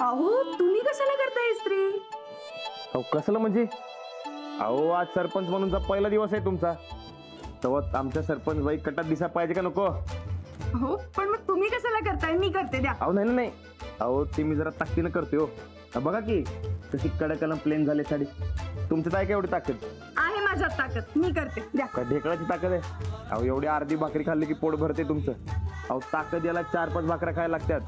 अहो तुम्ही कशाला करताय इस्त्री? अहो कसलं म्हणजे? अहो आज सरपंच म्हणूनचा पहिला दिवस आहे तुमचा, तेव्हा आमच्या सरपंच बाई कटात दिसा पाहिजे का नको? हो पण मग तुम्ही कशाला करताय? मी करते द्या. अहो नाही नाही, अहो ते मी जरा ताकदीनं करते हो. बघा की कशी कडकन प्लेन झाले साडी. तुमच्यात आहे का एवढी ताकद? आहे माझ्यात ताकद, मी करते द्या. काय ढेकळाची ताकद आहे? अहो एवढी अर्धी भाकरी खाल्ली की पोट भरते तुमचं. अहो ताकद याला 4-5 भाकऱ्या खायला लागतात.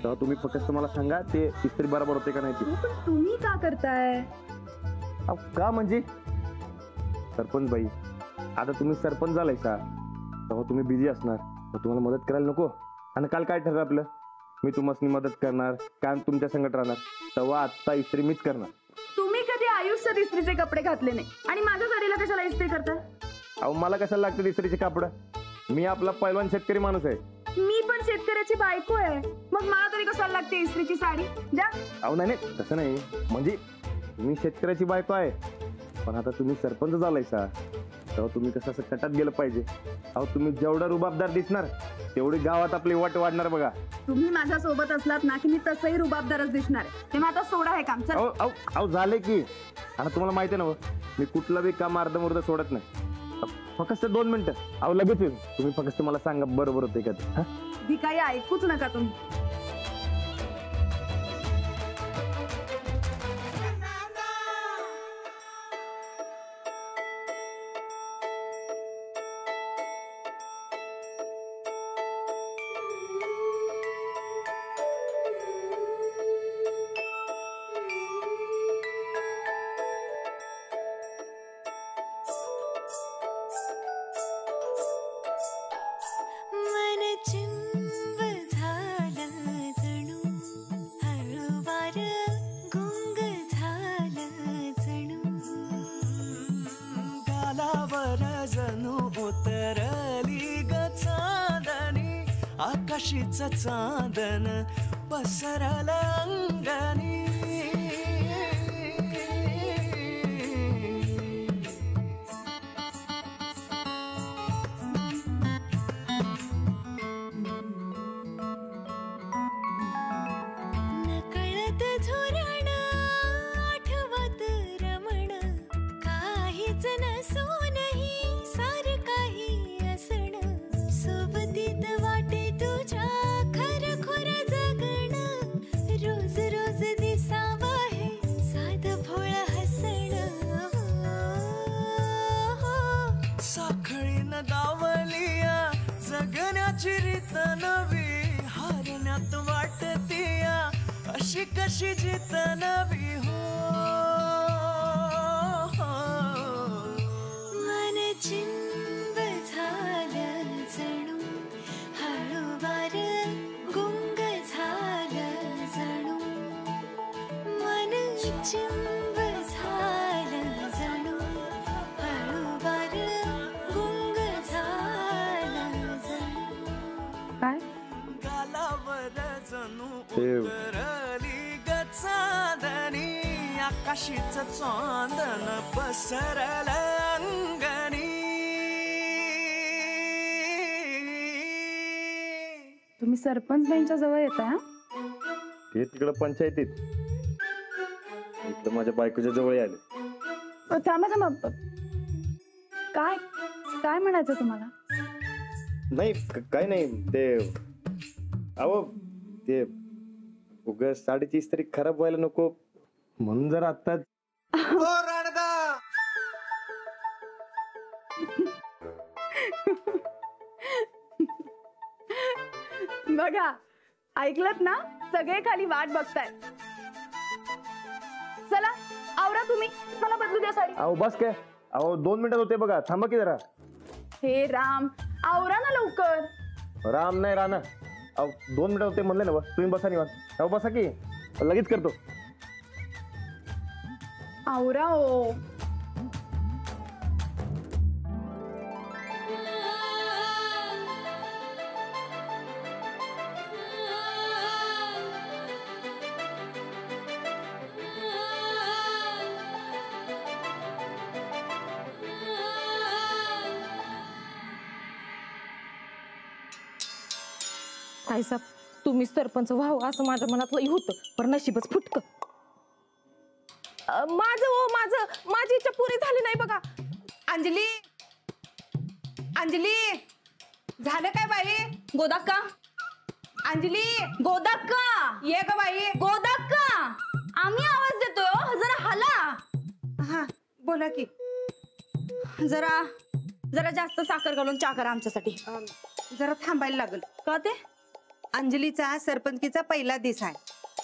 तेव्हा तुम्ही फक्त मला सांगा ते इस्त्री बरोबर होते का नाही ती. पण तुम्ही का करताय? अहो का म्हणजे? सरपंच बाई आता तुम्ही सरपंच झालाय सा, तेव्हा तुम्ही बिझी असणार, मग तुम्हाला मदत करायला नको? आणि काल काय ठरलं आपलं? मी तुम्हाला मदत करणार, काय तुमच्या संगत राहणार, तेव्हा आत्ता इस्त्री मीच करणार. तुम्ही कधी आयुष्यात इस्त्रीचे कपडे घातले नाही आणि माझ्या साडीला कशाला इस्त्री करताय? अहो मला कशाला लागतं इस्त्रीचे कापड? मी आपला पैलवान शेतकरी माणूस आहे. मी पण शेतकऱ्याची बायको आहे, मग मला तरी कशाला लागते इस्त्रीची साडी? द्या. अहो नाही नाही तसं नाही, म्हणजे मी शेतकऱ्याची बायको आहे, पण आता तुम्ही सरपंच झालाय सा, तेव्हा तुम्ही कसं असं कटात गेलं पाहिजे. अहो तुम्ही जेवढा रुबाबदार दिसणार तेवढी गावात आपली वाट वाढणार बघा. तुम्ही माझ्या सोबत असलात ना की मी तसंही रुबाबदारच दिसणार आहे. तेव्हा आता सोडा हे काम. अहो अहो अहो झाले की. आणि तुम्हाला माहिती आहे ना मी कुठलं बी काम अर्धमुर्ध सोडत नाही. फक्त 2 मिनिटं, अहो लगेच येईल. तुम्ही फक्त मला सांगा बरोबर होते का ते? ती काही ऐकूच नका तुम्ही. आकाशीचं चांदन पसरलं अंगणी. नकळत झुरण आठवत रमण, काहीच नसूनही सार काही असण. सोबतीत वाटे तुझ्या खरखुर जगण, रोज रोज दिसावं हे साध भोळ हसण. साखळीनं दावलिया जगण्याची रीत नवी, हारण्यात वाटतीया अशी कशी जित नवी. हो मन चिंब झालं जणू, हळूवार गुंग झालं जणू. मन चिंब झालं जणू, हळूवार गुंग झालं जणू. काय? गालावर जणू उतरली ग चांदणी, आकाशीचं चांदन पसरलं अंगणी. तुम्ही सरपंच बाईंच्या जवळ येताय? ते तिकडं पंचायतीत, इकडं माझ्या बायकोच्या जवळ आले. थांबा थांबा, काय काय म्हणायचं तुम्हाला? नाही काय नाही, ते अहो ते उगाच साडीची इस्त्री खराब व्हायला नको म्हणून जरा आत्ताच. बघा ऐकलत ना, सगळे खाली वाट बघताय. चला आवरा तुम्ही, मला बदलू द्या साडी. अहो बस काय, अहो 2 मिनिटात होते बघा, थांबा की जरा. हे राम, आवरा ना लवकर. राम नाही राणा, अहो 2 मिनिटात होते म्हणले ना, बस तुम्ही बसा निवांत. अहो बसा की, लगेच करतो. आवरा हो. ताईसाब तुम्ही सरपंच व्हावं असं माझ्या मनात लई होतं, पण नशीबच फुटक. माझी इच्छा पुरी झाली नाही बघा. अंजली, अंजली, झालं काय बाई? गोदाक्का, अंजली, गोदाक्का, ये ग बाई. गोदाक्का, आम्ही आवाज देतोय हो, जरा हाला. हा बोला की. जरा जरा जास्त साखर घालून चहा करा आमच्यासाठी. जरा थांबायला लागल का? ते अंजलीचा सरपंचकीचा पहिला दिवस आहे,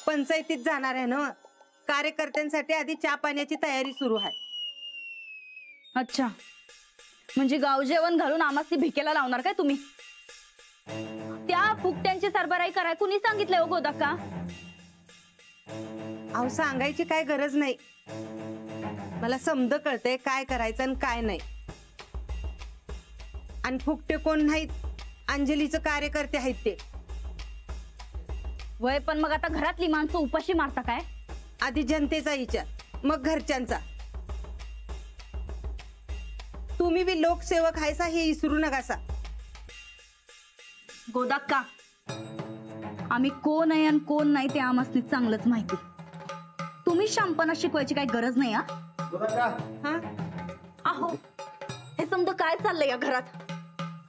पंचायतीत जाणार आहे ना. कार्यकर्त्यांसाठी आधी चहा पाण्याची तयारी सुरू आहे. अच्छा, म्हणजे गाव जेवण घालून आम्हाला भिकेला लावणार काय तुम्ही? त्या फुकट्यांची सरबराई कराय कुणी सांगितलंय हो गोदाक्का? अहो सांगायची काय गरज नाही, मला समज कळतंय काय करायचं आणि काय नाही. आणि फुकटे कोण नाहीत, अंजलीचं कार्यकर्ते आहेत ते. वय पण मग आता घरातली माणसं उपाशी मारता काय? आधी जनतेचा विचार, मग घरच्यांचा. तुम्ही बी लोकसेवक हायसा हे विसरू नकासा. गोदाक्का, आम्ही कोण आहे आणि कोण नाही ते आम्हाला चांगलंच माहिती. तुम्ही शांपणा शिकवायची काही गरज नाही. हा अहो, हे समजा काय चाललंय या घरात?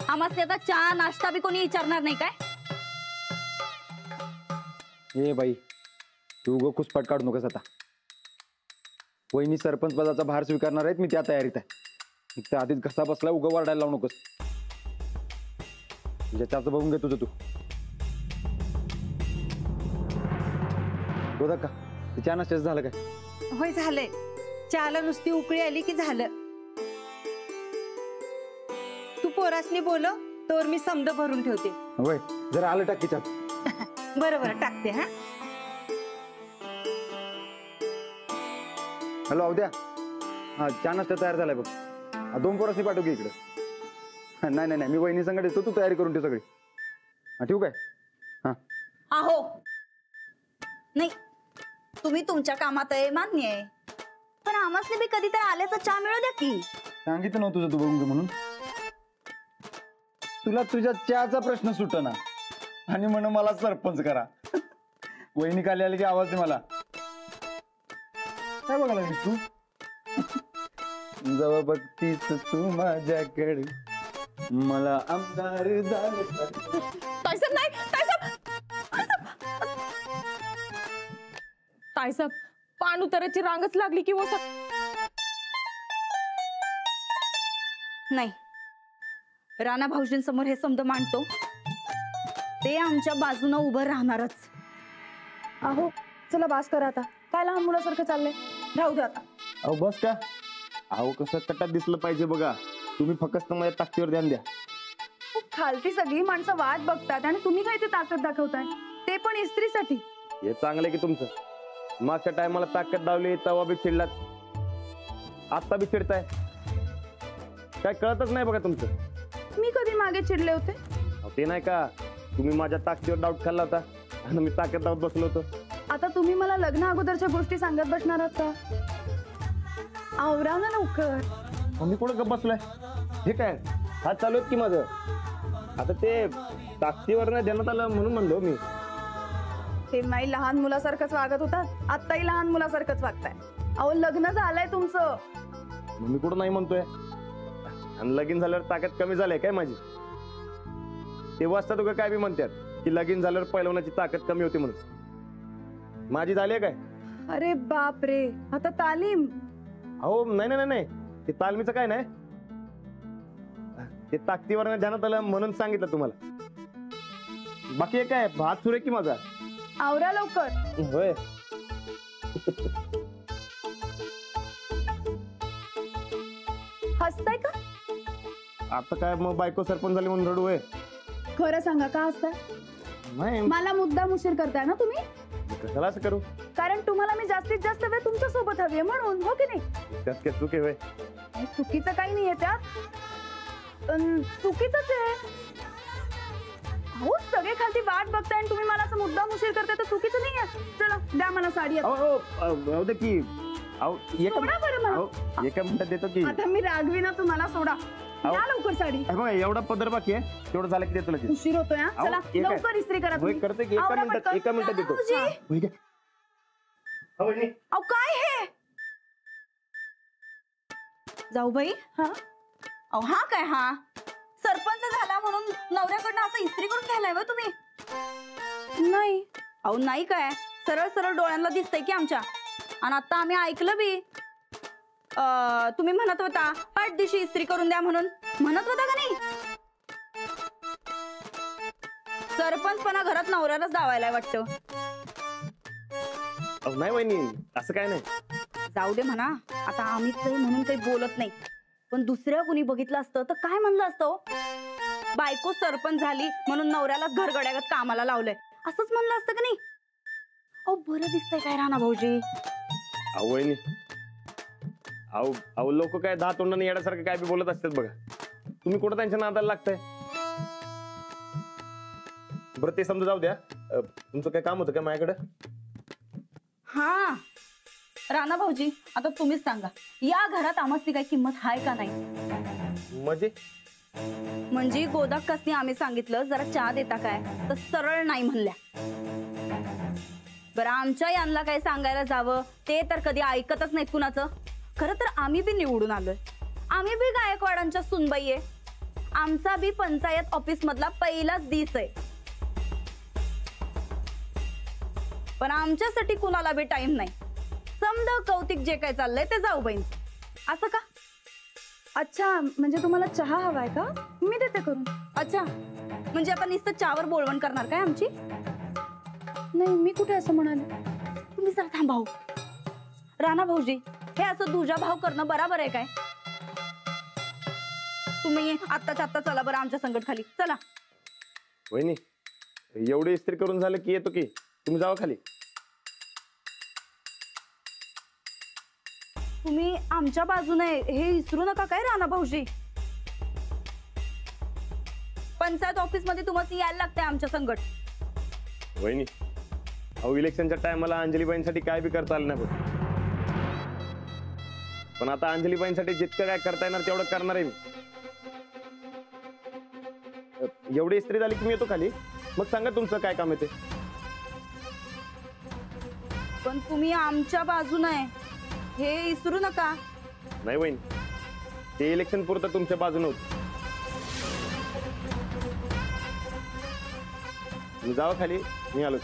आम्हाला आता चहा नाश्ता बी कोणी विचारणार नाही काय? ए बाई, तू उगं खुसपाट काढू नकोस आता. वहिनी सरपंच पदाचा भार स्वीकारणार आहेत, मी त्या तयारीत आहे. त्या आधीच घसा बसला, उगं वरडायला लावू नकोस. म्हणजे त्याचं बघून घे तुझं तू. बोधा का तिच्या नाश्त्याचं झालं काय? होय झालंय. चहाला नुसती उकळी आली की झालं. तू पोरासनी बोलव, तर मी समद भरून ठेवते. होय, जरा आलं टाकीच्या. बरोबर टाकते. हा हॅलो अवद्या, हा चहा नाश्ता तयार झालाय बघ. 2 पोरासनी पाठव की इकडे. नाही नाही नाही, मी वहिनी संगत येतो, तू तयारी करून ठेव सगळी. हा ठेवू काय? हा अहो नाही, तुम्ही तुमच्या कामात आहे, मान्य आहे, पण आम्हाला बी कधी तर आल्याचा चहा मिळू द्या की. सांगितलं नव्हतं तुझं, तू बघून घे म्हणून. तुला तुझ्या चहाचा प्रश्न सुटना आणि म्हण मला सरपंच करा. वहिनी खाली आली की आवाज दे मला. काय बघायला लागलीस तू? जवळ बघतीस तू माझ्याकडे, मला आमदार झालं. ताईसाहेब नाही, ताईसाहेब पान उताराची रांगच लागली की. नाही, राणा भाऊजींसमोर हे समज मांडतो, ते आमच्या बाजूने उभं राहणारच. अहो चला बास करा आता. काय लहान मुलासारखं चाललंय, राहू दे आता. अहो बस का? अहो कसं कटात दिसलं पाहिजे बघा. तुम्ही फक्त माझ्या ताकदीवर ध्यान द्या. खालती सगळी माणसं वाट बघतात आणि तुम्ही काय ते ताकद दाखवताय, ते पण इस्त्रीसाठी. हे चांगलंय की तुमचं. मागच्या टायमाला ताकद दावली तवा बी चिडलात, आता बी चिडताय. काय कळतच नाही बघा तुमचं. मी कधी मागे चिडले होते? अहो, ते नाही का, तुम्ही माझ्या ताकदीवर डाऊट खाल्ला होता आणि मी ताकद दावत बसलो होतो. आता तुम्ही मला लग्न अगोदरच्या गोष्टी सांगत बसणार आहात का? आवरा ना लवकर. मी कुठं गप्प बसलोय? हे काय हात चालू आहेत की माझं. आता ते ताकदीवर नाही देण्यात आलं म्हणून म्हणलो मी. तेव्हाही लहान मुलासारखंच वागत होतात, आत्ताही लहान मुलासारखंच वागताय. अहो लग्न झालंय तुमचं. मी कुठं नाही म्हणतोय. आणि लगीन झाल्यावर ताकद कमी झाली काय माझी? तेव्हा असतात तुका काय बी म्हणतात की लगीन झाल्यावर पैलवानाची ताकद कमी होती म्हणून. माझी झाली काय? अरे बाप रे, आता तालीम. अहो नाही नाही नाही, ते तालमीचं काय नाही, ते ताकदीवर ध्यानात आलं म्हणून सांगितलं तुम्हाला. बाकी हे काय भात सुरे की माझा. आवरा लवकर. होय. हसताय का? आता काय मग बायको सरपंच झाली म्हणून रडू आहे? खरं सांगा, का हसताय? नाही, मला मुद्दाम उशीर करताय ना तुम्ही? कशाला असं करू? कारण तुम्हाला मी जास्तीत जास्त वेळ तुमच्या सोबत हवी आहे म्हणून, हो की नाही? त्यात काय चुकी होय? चुकीचं काही नाहीये त्यात, पण चुकीचंच आहे. हो सगळे खालती वाट बघताय आणि तुम्ही मला असं मुद्दाम उशीर करताय तर चुकीचं नाही आहे. चला द्या मला साडी आता. अहो दे की. अहो सोडा बरं मला. एका मिनिटात देतो की. आता मी रागवी ना, तुम्हाला सोडा. अहो. द्या लवकर साडी. हे बघा एवढा पदर बाकी आहे, तेवढं झालं की देतो लगेच. उशीर होतोय हा. अहो, चला एक आहे. लवकर इस्त्री करा होय, तुम्ही. करते की एका आवरा मिनिटात पटकन. एका मिनिटात देतो. भाऊजी. होय काय? अहो, वहिनी. अहो काय हे जाऊ बाई. हा अहो हा काय हा सरपंच झाला म्हणून नवऱ्याकडनं असं इस्त्री करून घ्यायलाय बा तुम्ही? नाही. अहो नाही काय, सरळ सरळ डोळ्यांना दिसतंय की आमच्या. आणि आता आम्ही ऐकलं बी तुम्ही म्हणत होता पाठ दिवशी इस्त्री करून द्या म्हणून. म्हणत होता का नाही? सरपंचपणा घरात नवऱ्यालाच दावायलाय वाटतं. अहो, नाही वहिनी असं काय नाही. जाऊ दे म्हणा, आता आम्हीच काही म्हणून काही बोलत नाही. पण दुसऱ्या कुणी बघितलं असतं तर काय म्हणलं असतं हो? बायको सरपंच झाली म्हणून नवऱ्यालाच घरगड्यागत कामाला लावलंय असंच म्हणलं असतं का नाही? अहो बरं दिसतंय काय राणा भाऊजी? अहो वहिनी, अहो अहो लोक काय दहा तोंडाने येण्यासारखं काय बी बोलत असतात बघा. तुम्ही कुठं त्यांच्या नादाला लागताय? बरं ते समजा जाऊ द्या. तुमचं काय काम होतं का माझ्याकडे? हा राणा भाऊजी, आता तुम्हीच सांगा, या घरात आम्हाला काही किंमत आहे का नाही? म्हणजे गोदाक कसनी आम्ही सांगितलं जरा चहा देता काय, तर सरळ नाही म्हणल्या. बरं आमच्या यांना काय सांगायला जावं ते तर कधी ऐकतच नाहीत कुणाचं. खरं तर आम्ही बी निवडून आलोय, आम्ही बी गायकवाडांच्या सुनबाई आहे. आमचा बी पंचायत ऑफिस मधला पहिलाच दिस आहे. पण आमच्यासाठी कुणाला बी टाइम नाही. समजा कौतिक जे काय चाललंय ते जाऊ बाईंच. असं का? अच्छा, म्हणजे तुम्हाला चहा हवाय का? मी देते करून. अच्छा, म्हणजे आता नुसतं चहावर बोलवण करणार काय आमची? नाही, मी कुठे असं म्हणाले. तुम्ही जरा थांबा हो. राणा भाऊजी, हे असं दुजा भाव करणं बरोबर आहे काय? तुम्ही आत्ताच्या आत्ता चला बरं आमच्या संकट खाली चला. वहिनी एवढी इस्त्री करून झालं की येतो की, तुम्ही जावा खाली. तुम्ही आमच्या बाजूने हे विसरू नका काय राणा भाऊजी. पंचायत ऑफिस मध्ये तुम्हाला यायला लागतंय आमच्या संकट. वहिनी अहो इलेक्शनच्या टायमाला अंजलीबाईंसाठी काय बी करता आलं नाही पण आता अंजलीबाईंसाठी जितकं काय करता येणार तेवढं करणार आहे मी. एवढी इस्त्री झाली की मी येतो खाली, मग सांगा तुमचं काय काम आहे ते. पण तुम्ही आमच्या बाजूने हे विसरू नका. नाही वहिनी, ते इलेक्शन पुरतं तुमच्या बाजूने होतं. तुम्ही जावा खाली, मी आलो.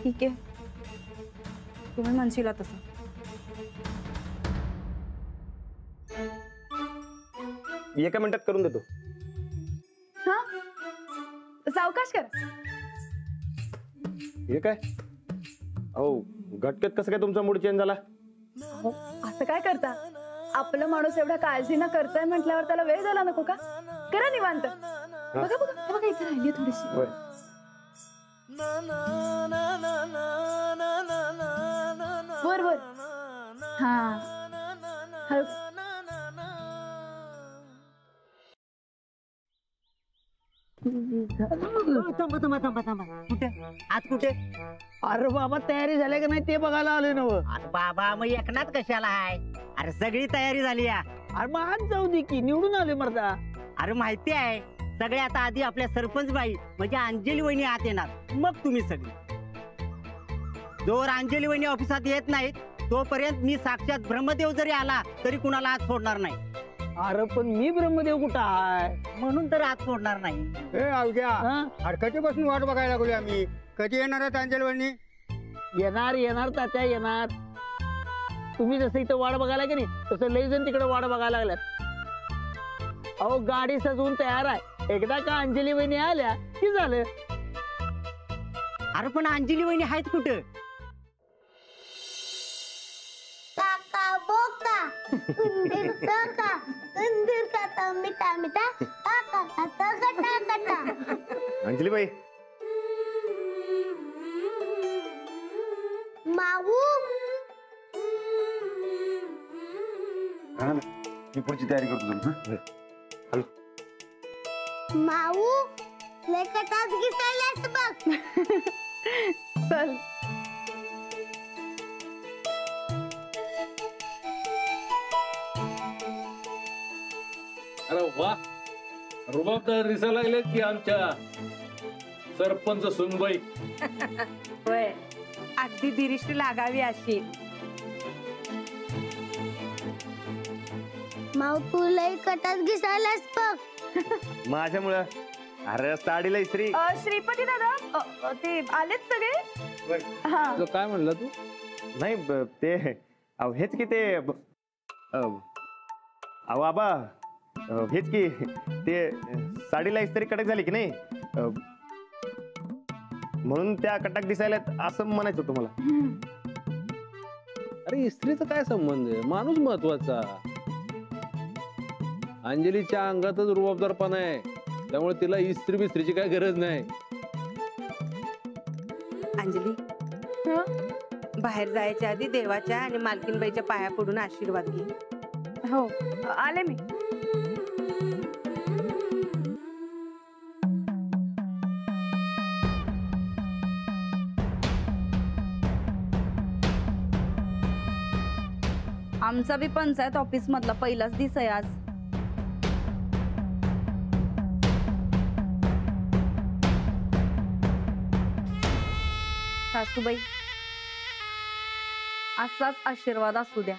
ठीक आहे, तुम्ही म्हणशीला तसं. एका मिनिटात करून देतो. हा सावकाश कर. हे काय अहो घटकेत कसं काय तुमचा मूड चेंज झाला? असं काय करता? आपलं माणूस एवढा काळजी न करताय म्हटल्यावर त्याला वेळ झाला नको का? करा निवांत. बघा बघा हे बघा, इथे राहिली थोडीशी. होय. वर वर. हा हळू. कुठे आज कुठे? अरे बाबा तयारी झाल्या का नाही ते बघायला आलोय ना. अरे बाबा मग एकनाथ कशाला आहे? अरे सगळी तयारी झाली या. अरे मग आज जाऊ दे की, निवडून आलोय मर्दा. अरे माहिती आहे, सगळ्यात आधी आपल्या सरपंच बाई म्हणजे अंजली वहिनी आत येणार, मग तुम्ही सगळी. जोवर अंजली वहिनी ऑफिसात येत नाहीत तोपर्यंत मी साक्षात ब्रह्मदेव जरी आला तरी कुणाला आत सोडणार नाही. अरे पण मी ब्रह्मदेव कुठं आहे? म्हणून तर आत सोडणार नाही. अरे कधीपासून वाट बघायला लागलोय आम्ही. कधी येणार आहेत अंजलवणी? येणार येणार तात्या येणार. तुम्ही जसं इथं वाट बघायला की नाही तसं लई जण तिकडे वाट बघायला लागल्यात. अहो गाडी सजवून तयार आहे, एकदा का अंजली वहिनी आल्या की झालं. अरे पण अंजली वहिनी आहेत कुठं? काका बोका उंदीर काका उंदीर काका मिठा मिठा काका काका कटा कटा. अंजलीबाई माऊ मी पुढची तयारी करतो तुमचं. माऊ लेकटात घिसायलास बघ. चल. अरे वा, रुबाबदार दिसायला लागले की आमच्या सरपंच सुनबाई. होय, अगदी दिरिष्टी लागावी अशी. माऊ तू लई कटात घिसायलास बघ. माझ्यामुळं. अरे साडीला इस्त्री. श्रीपती दादा ते आलेत सगळे. हा काय म्हणला तू? नाही ते अहो हेच की ते अहो आबा हेच की ते साडीला इस्त्री कडक झाली की नाही, म्हणून त्या कटाक दिसायला असं म्हणायचं होतं मला. अरे इस्त्रीचा काय संबंध आहे? माणूस महत्वाचा. अंजलीच्या अंगातच रुबाबदारपणा आहे, त्यामुळे तिला इस्त्री बिस्त्रीची काय गरज नाही. अंजली, बाहेर जायच्या आधी देवाच्या आणि मालकीनबाईच्या पाया पडून आशीर्वाद घे. हो आले मी. आमचा बी पंचायत ऑफिस मधला पहिलाच दिस आहे आज. सासूबाई, असाच आशीर्वाद असू द्या.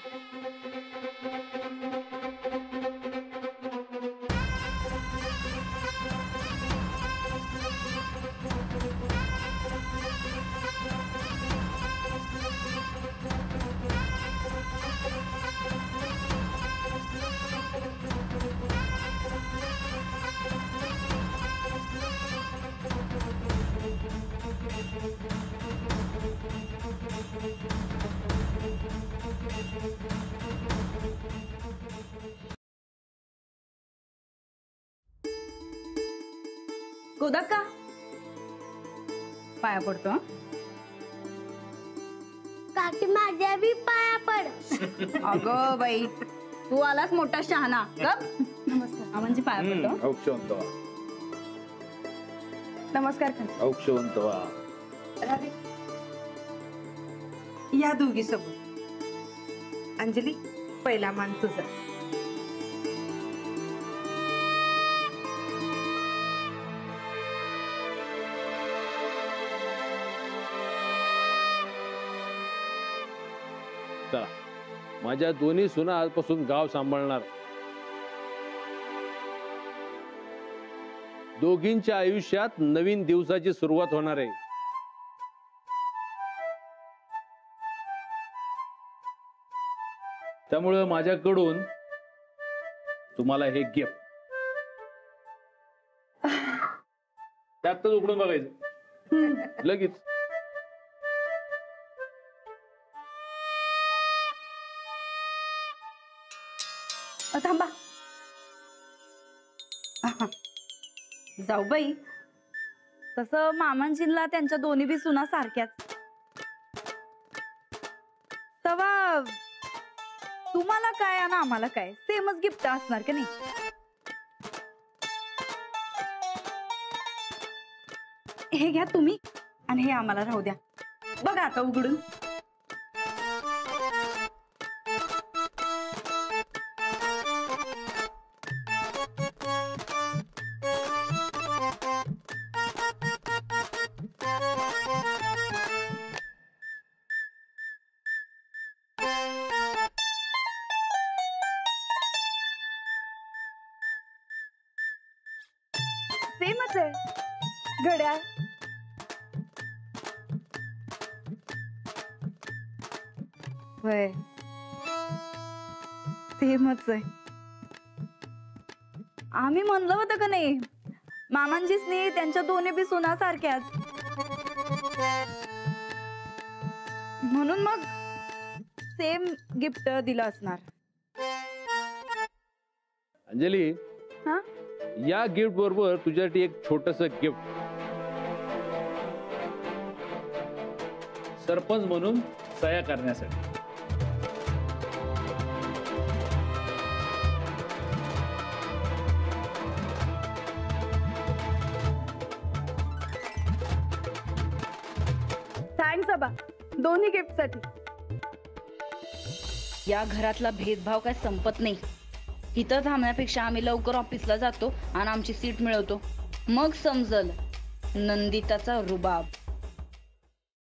गोदाक्का, पाया पडतो. काकी माझ्या बी पाया पड. अगं बाई, तू आलास मोठा शहाणा. गप. नमस्कार. म्हणजे पाया पडतो. औक्षवंत वा. नमस्कार. औक्षवंत वा. या दोघी सोबत. अंजली, पहिला मान तुझा. चला, माझ्या दोन्ही सुना आजपासून गाव सांभाळणार. दोघींच्या आयुष्यात नवीन दिवसाची सुरुवात होणार आहे. त्यामुळे माझ्याकडून तुम्हाला हे गिफ्ट. त्यातच उघडून बघायचं लगेच. थांबा. जाऊ बाई, तसं मामांजींना त्यांच्या दोन्ही बी सुना सारख्याच. तवा तुम्हाला काय आणि आम्हाला काय सेमच गिफ्ट असणार का नाही. हे घ्या तुम्ही आणि हे आम्हाला राहू द्या. बघा आता उघडून. सेमच आहे. घड्याळ. होय, सेमच आहे. आम्ही म्हणलं होतं का नाही, मामांजीसनी त्यांच्या दोन्ही बी सुना सारख्याच. म्हणून मग सेम गिफ्ट दिलं असणार. अंजली, हा, या गिफ्ट बरोबर तुझ्यासाठी एक छोटस गिफ्ट. सरपंच म्हणून सह्या करण्यासाठी. थँक्स अबा, दोन्ही गिफ्ट साठी. या घरातला भेदभाव काय संपत नाही. इथं थांबण्यापेक्षा आम्ही लवकर ऑफिसला जातो आणि आमची सीट मिळवतो. मग समजल नंदिताचा रुबाब.